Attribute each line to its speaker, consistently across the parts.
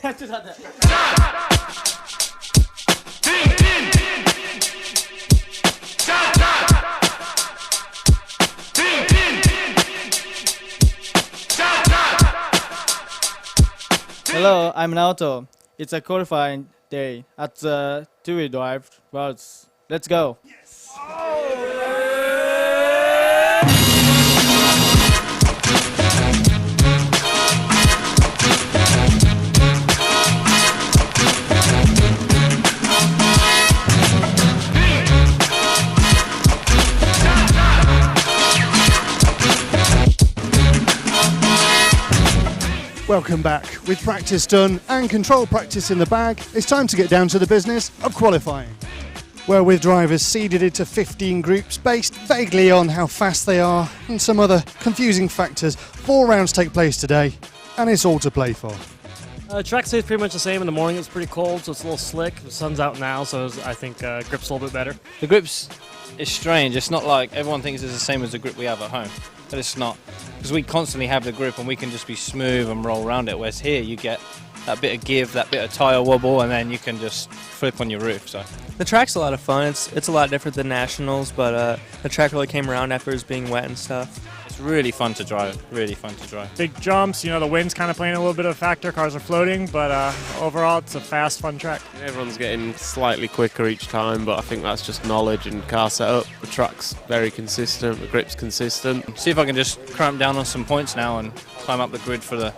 Speaker 1: Hello, I'm Naoto. It's a qualifying day at the two-wheel drive routes. Let's go.
Speaker 2: Welcome back. With practice done and control practice in the bag, it's time to get down to the business of qualifying. Where with drivers seeded into 15 groups based vaguely on how fast they are and some other confusing factors, 4 rounds take place today and it's all to play for.
Speaker 3: Track stays pretty much the same. In the morning it's pretty cold, so it's a little slick. The sun's out now, so I think grip's a little bit better.
Speaker 4: The grips is strange. It's not like everyone thinks it's the same as the grip we have at home, but it's not. Because we constantly have the grip and we can just be smooth and roll around it, whereas here you get that bit of give, that bit of tyre wobble, and then you can just flip on your roof. So
Speaker 5: the track's a lot of fun. It's a lot different than nationals, but the track really came around after it was being wet and stuff.
Speaker 4: it's really fun to drive, really fun to drive.
Speaker 3: Big jumps, the wind's kind of playing a little bit of a factor. Cars are floating, but overall it's a fast, fun track.
Speaker 6: Everyone's getting slightly quicker each time, but I think that's just knowledge and car setup. The track's very consistent, the grip's consistent.
Speaker 4: See if I can just cramp down on some points now and climb up the grid for the...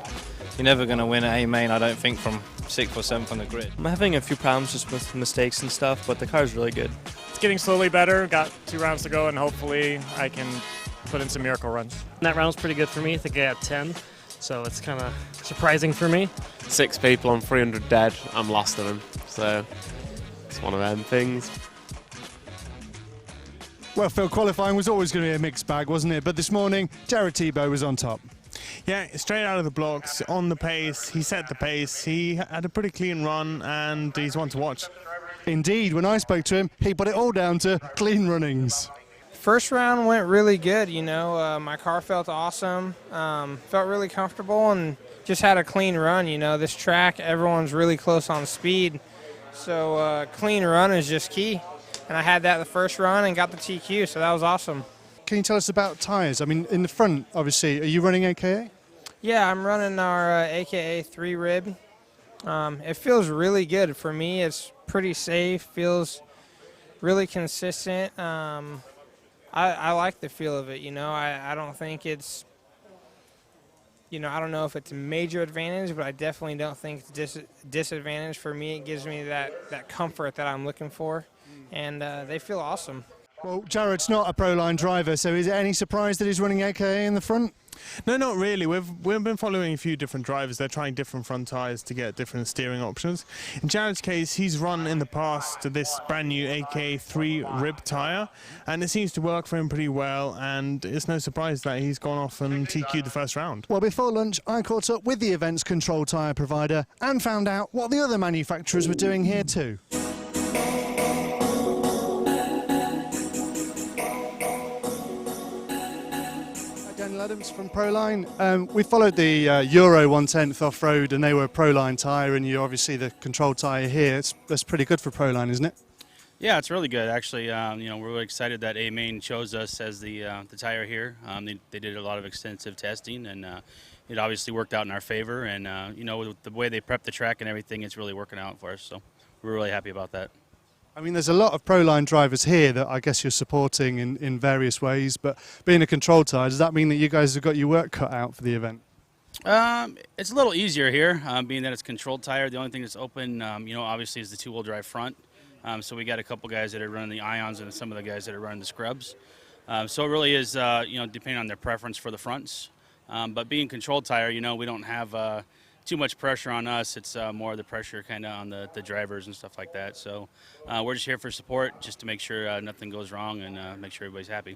Speaker 4: You're never going to win at A-Main, I don't think, from 6th or 7th on the grid.
Speaker 5: I'm having a few problems just with mistakes and stuff, but the car's really good.
Speaker 3: It's getting slowly better. Got 2 rounds to go, and hopefully I can put in some miracle runs. That round's pretty good for me. I think I got 10, so it's kind of surprising for me.
Speaker 6: 6 people on 300 dead, I'm last of them, so it's one of them things.
Speaker 2: Well, Phil, qualifying was always going to be a mixed bag, wasn't it? But this morning, Jared Tebo was on top.
Speaker 7: Yeah, straight out of the blocks, on the pace, he set the pace, he had a pretty clean run, and he's one to watch.
Speaker 2: Indeed, when I spoke to him, he put it all down to clean runnings.
Speaker 8: First round went really good, my car felt awesome, felt really comfortable, and just had a clean run. This track, everyone's really close on speed, so clean run is just key. And I had that the first run and got the TQ, so that was awesome.
Speaker 2: Can you tell us about tyres? I mean, in the front, obviously, are you running AKA?
Speaker 8: Yeah, I'm running our AKA 3 rib. It feels really good for me. It's pretty safe, feels really consistent. I like the feel of it, I don't think it's, I don't know if it's a major advantage, but I definitely don't think it's disadvantage for me. It gives me that comfort that I'm looking for, and they feel awesome.
Speaker 2: Well, Jared's not a Proline driver, so is it any surprise that he's running AKA in the front?
Speaker 7: No, not really. We've been following a few different drivers. They're trying different front tyres to get different steering options. In Jared's case, he's run in the past this brand new AKA 3 rib tyre, and it seems to work for him pretty well, and it's no surprise that he's gone off and TQ'd the first round.
Speaker 2: Well, before lunch, I caught up with the event's control tyre provider and found out what the other manufacturers were doing here too. Adams from Proline. We followed the Euro 1/10 off-road and they were Proline tyre, and you're obviously the control tyre here. That's pretty good for Proline, isn't it?
Speaker 9: Yeah, it's really good actually. We're really excited that A-Main chose us as the tyre here. They did a lot of extensive testing, and it obviously worked out in our favor, and with the way they prepped the track and everything, it's really working out for us, so we're really happy about that.
Speaker 2: I mean, there's a lot of Proline drivers here that I guess you're supporting in various ways, but being a control tyre, does that mean that you guys have got your work cut out for the event?
Speaker 9: It's a little easier here, being that it's controlled tyre. The only thing that's open, obviously is the 2-wheel drive front. So we got a couple guys that are running the Ions and some of the guys that are running the Scrubs. So it really is, depending on their preference for the fronts. But being controlled tyre, we don't have too much pressure on us. It's more of the pressure kind of on the drivers and stuff like that. So we're just here for support, just to make sure nothing goes wrong and make sure everybody's happy.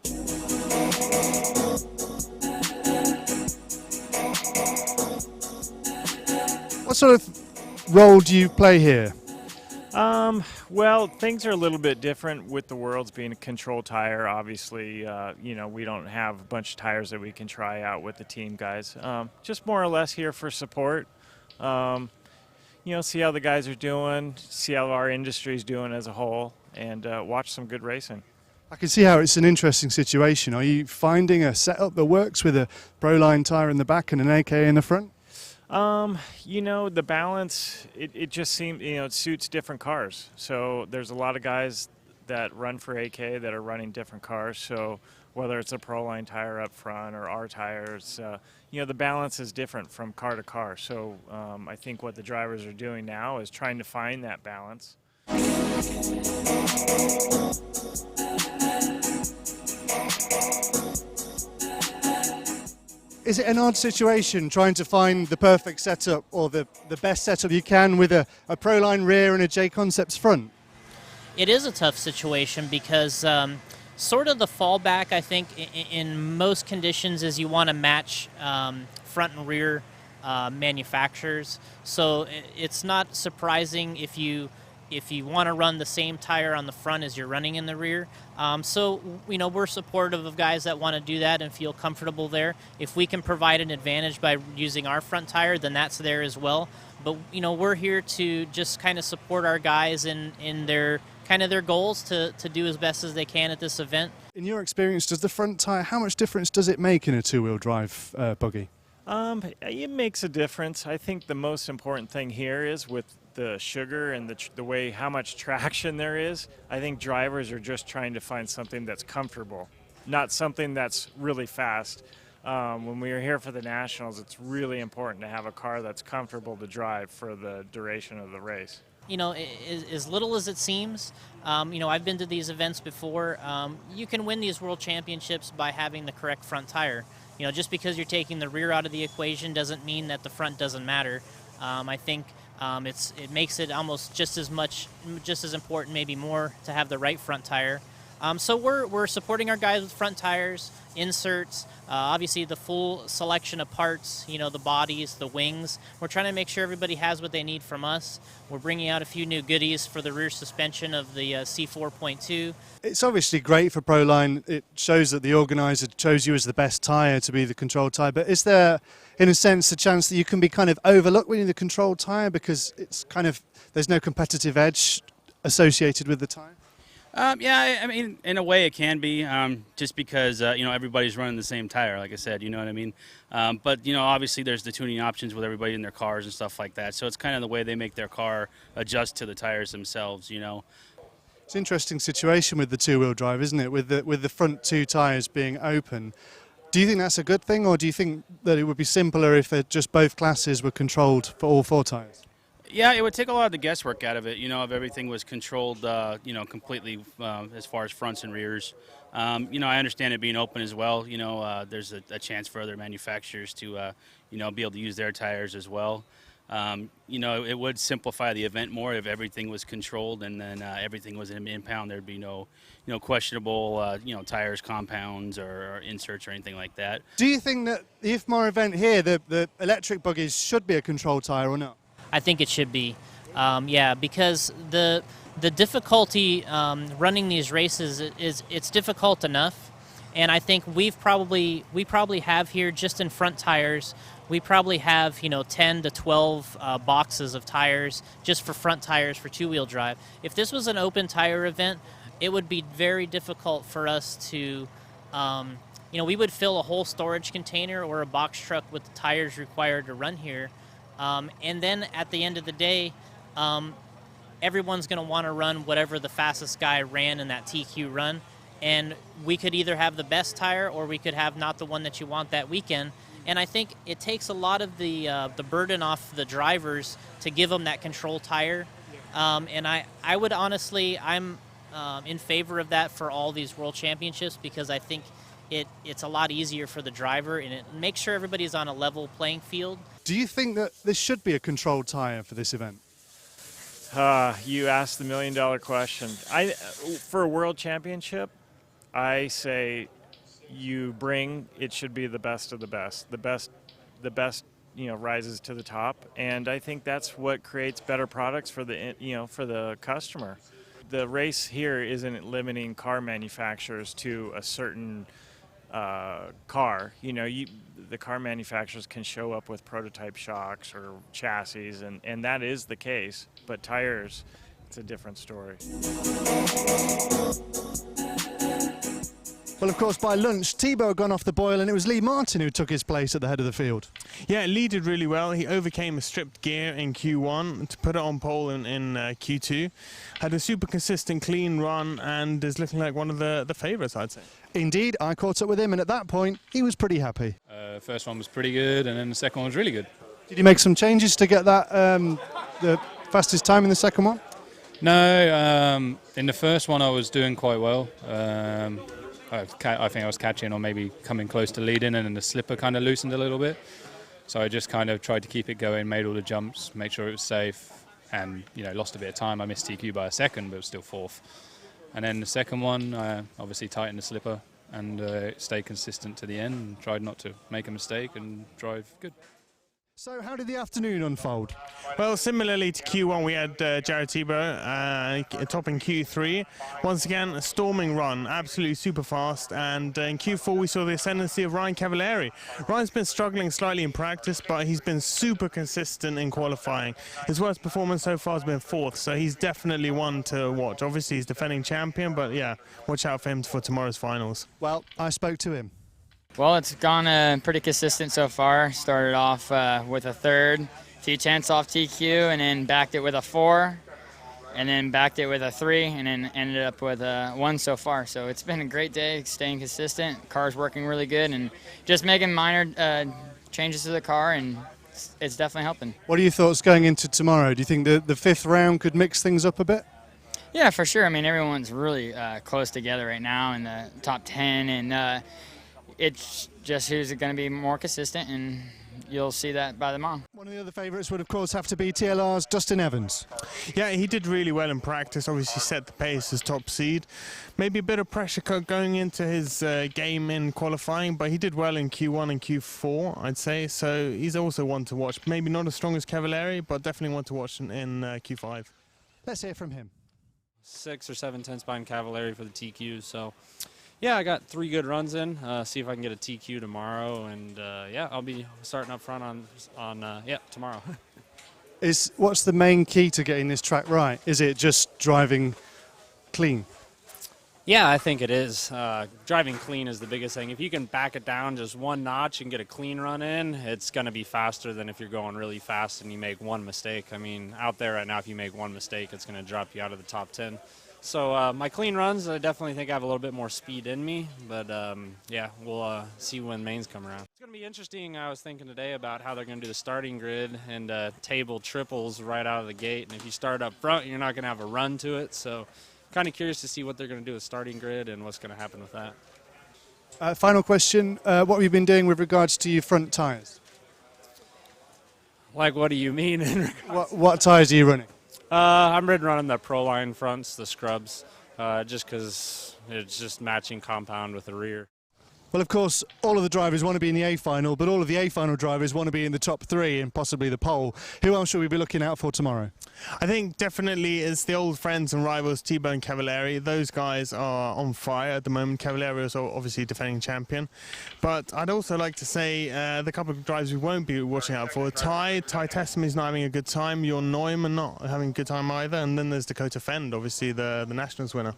Speaker 2: What sort of role do you play here?
Speaker 10: Well, things are a little bit different with the Worlds being a control tire. Obviously, we don't have a bunch of tires that we can try out with the team guys. Just more or less here for support. see how the guys are doing, see how our industry's doing as a whole, and watch some good racing.
Speaker 2: I can see how it's an interesting situation. Are you finding a setup that works with a Proline tyre in the back and an AKA in the front?
Speaker 10: The balance, it just seems, it suits different cars. So there's a lot of guys that run for AK that are running different cars. So whether it's a Proline tire up front or our tires, the balance is different from car to car. So I think what the drivers are doing now is trying to find that balance.
Speaker 2: Is it an odd situation trying to find the perfect setup or the best setup you can with a Proline rear and a J-Concepts front?
Speaker 11: It is a tough situation because sort of the fallback, I think, in most conditions is you want to match front and rear manufacturers. So it's not surprising if you want to run the same tire on the front as you're running in the rear. So we're supportive of guys that want to do that and feel comfortable there. If we can provide an advantage by using our front tire, then that's there as well. But we're here to just kind of support our guys in their goals to do as best as they can at this event.
Speaker 2: In your experience, does the front tire, how much difference does it make in a two-wheel drive buggy?
Speaker 10: It makes a difference. I think the most important thing here is with the sugar and the way how much traction there is. I think drivers are just trying to find something that's comfortable, not something that's really fast. When we were here for the Nationals, it's really important to have a car that's comfortable to drive for the duration of the race.
Speaker 11: As little as it seems, I've been to these events before. You can win these world championships by having the correct front tire. Just because you're taking the rear out of the equation doesn't mean that the front doesn't matter. I think it makes it almost just as important, maybe more, to have the right front tire. So we're supporting our guys with front tires, inserts, obviously the full selection of parts, the bodies, the wings. We're trying to make sure everybody has what they need from us. We're bringing out a few new goodies for the rear suspension of the C4.2.
Speaker 2: It's obviously great for Proline. It shows that the organiser chose you as the best tyre to be the control tyre. But is there, in a sense, a chance that you can be kind of overlooked winning the control tyre because there's no competitive edge associated with the tyre?
Speaker 9: Yeah, I mean, in a way it can be, just because, everybody's running the same tire, like I said, you know what I mean? But, obviously there's the tuning options with everybody in their cars and stuff like that. So it's kind of the way they make their car adjust to the tires themselves,
Speaker 2: It's an interesting situation with the two-wheel drive, isn't it? With the front two tyres being open. Do you think that's a good thing, or do you think that it would be simpler if just both classes were controlled for all four tyres?
Speaker 9: Yeah, it would take a lot of the guesswork out of it, if everything was controlled, completely as far as fronts and rears. I understand it being open as well. There's a chance for other manufacturers to, be able to use their tires as well. It would simplify the event more if everything was controlled and then everything was in impound. There'd be no questionable, tires, compounds, or inserts or anything like that.
Speaker 2: Do you think that the IFMAR event here, the electric buggies, should be a control tyre or not?
Speaker 11: I think it should be, because the difficulty running these races it's difficult enough, and I think we probably have here, just in front tires, we probably have 10 to 12 boxes of tires just for front tires for two-wheel drive. If this was an open tire event, it would be very difficult for us to, we would fill a whole storage container or a box truck with the tires required to run here. And then at the end of the day, everyone's going to want to run whatever the fastest guy ran in that TQ run. And we could either have the best tire or we could have not the one that you want that weekend. And I think it takes a lot of the burden off the drivers to give them that control tire. And I would honestly, I'm in favor of that for all these world championships, because I think it's a lot easier for the driver and it makes sure everybody's on a level playing field.
Speaker 2: Do you think that this should be a controlled tyre for this event?
Speaker 10: You asked the million-dollar question. For a world championship, I say it should be the best of the best. The best, rises to the top, and I think that's what creates better products for the customer. The race here isn't limiting car manufacturers to a certain car. You know, the car manufacturers can show up with prototype shocks or chassis, and that is the case. But tires, it's a different story.
Speaker 2: Well, of course, by lunch, Tebo had gone off the boil, and it was Lee Martin who took his place at the head of the field.
Speaker 7: Yeah, Lee did really well. He overcame a stripped gear in Q1 to put it on pole in Q2. Had a super consistent, clean run, and is looking like one of the favourites, I'd say.
Speaker 2: Indeed, I caught up with him, and at that point, he was pretty happy.
Speaker 12: First one was pretty good, and then the second one was really good.
Speaker 2: Did you make some changes to get that the fastest time in the second one?
Speaker 12: No, in the first one I was doing quite well. I think I was catching or maybe coming close to leading, and then the slipper kind of loosened a little bit. So I just kind of tried to keep it going, made all the jumps, make sure it was safe, and lost a bit of time. I missed TQ by a second, but it was still fourth. And then the second one, I obviously tightened the slipper and stayed consistent to the end and tried not to make a mistake and drive good.
Speaker 2: So how did the afternoon unfold?
Speaker 7: Well, similarly to Q1, we had Jared Tebo topping Q3. Once again, a storming run, absolutely super fast. And in Q4, we saw the ascendancy of Ryan Cavalieri. Ryan's been struggling slightly in practice, but he's been super consistent in qualifying. His worst performance so far has been fourth, so he's definitely one to watch. Obviously, he's defending champion, but yeah, watch out for him for tomorrow's finals.
Speaker 2: Well, I spoke to him.
Speaker 13: Well, it's gone pretty consistent so far. Started off with a third, few tenths off TQ, and then backed it with a 4, and then backed it with a 3, and then ended up with a 1 so far. So it's been a great day, staying consistent. Car's working really good, and just making minor changes to the car, and it's definitely helping.
Speaker 2: What are your thoughts going into tomorrow? Do you think the fifth round could mix things up a bit?
Speaker 13: Yeah, for sure. I mean, everyone's really close together right now in the top 10, and it's just who's going to be more consistent, and you'll see that by tomorrow.
Speaker 2: One of the other favourites would, of course, have to be TLR's Justin Evans.
Speaker 7: Yeah, he did really well in practice. Obviously set the pace as top seed. Maybe a bit of pressure going into his game in qualifying, but he did well in Q1 and Q4, I'd say. So he's also one to watch. Maybe not as strong as Cavalieri, but definitely one to watch in Q5.
Speaker 2: Let's hear from him.
Speaker 14: 6 or 7 tenths behind Cavalieri for the TQ, so yeah, I got 3 good runs in. See if I can get a TQ tomorrow, and yeah, I'll be starting up front on tomorrow.
Speaker 2: What's the main key to getting this track right? Is it just driving clean?
Speaker 14: Yeah, I think it is. Driving clean is the biggest thing. If you can back it down just one notch and get a clean run in, it's going to be faster than if you're going really fast and you make one mistake. I mean, out there right now, if you make one mistake, it's going to drop you out of the top 10. So my clean runs, I definitely think I have a little bit more speed in me, but yeah, we'll see when mains come around. It's going to be interesting. I was thinking today about how they're going to do the starting grid and table triples right out of the gate. And if you start up front, you're not going to have a run to it. So kind of curious to see what they're going to do with starting grid and what's going to happen with that.
Speaker 2: Final question, what have you been doing with regards to your front tyres?
Speaker 14: Like, what do you mean?
Speaker 2: What tyres are you running?
Speaker 14: I'm running the Pro Line fronts, the scrubs, just because it's just matching compound with the rear.
Speaker 2: Well, of course, all of the drivers want to be in the A final, but all of the A final drivers want to be in the top 3 and possibly the pole. Who else should we be looking out for tomorrow?
Speaker 7: I think definitely it's the old friends and rivals, Tebo and Cavalieri. Those guys are on fire at the moment. Cavalieri is obviously defending champion. But I'd also like to say the couple of drivers we won't be watching out for. Ty Tessimi's not having a good time. Jon Neumann not having a good time either. And then there's Dakota Fend, obviously the Nationals winner.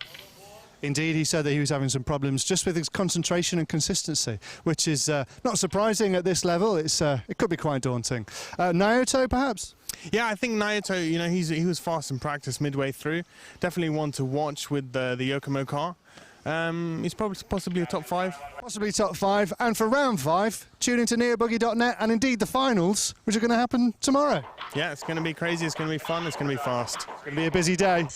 Speaker 2: Indeed, he said that he was having some problems just with his concentration and consistency, which is not surprising at this level. It could be quite daunting. Naoto, perhaps?
Speaker 7: Yeah, I think Naoto, he was fast in practice midway through. Definitely one to watch with the Yokomo car. He's probably possibly a top 5.
Speaker 2: Possibly top 5. And for round 5, tune into neobuggy.net and indeed the finals, which are going to happen tomorrow.
Speaker 7: Yeah, it's going to be crazy. It's going to be fun. It's going to be fast.
Speaker 2: It's going to be a busy day.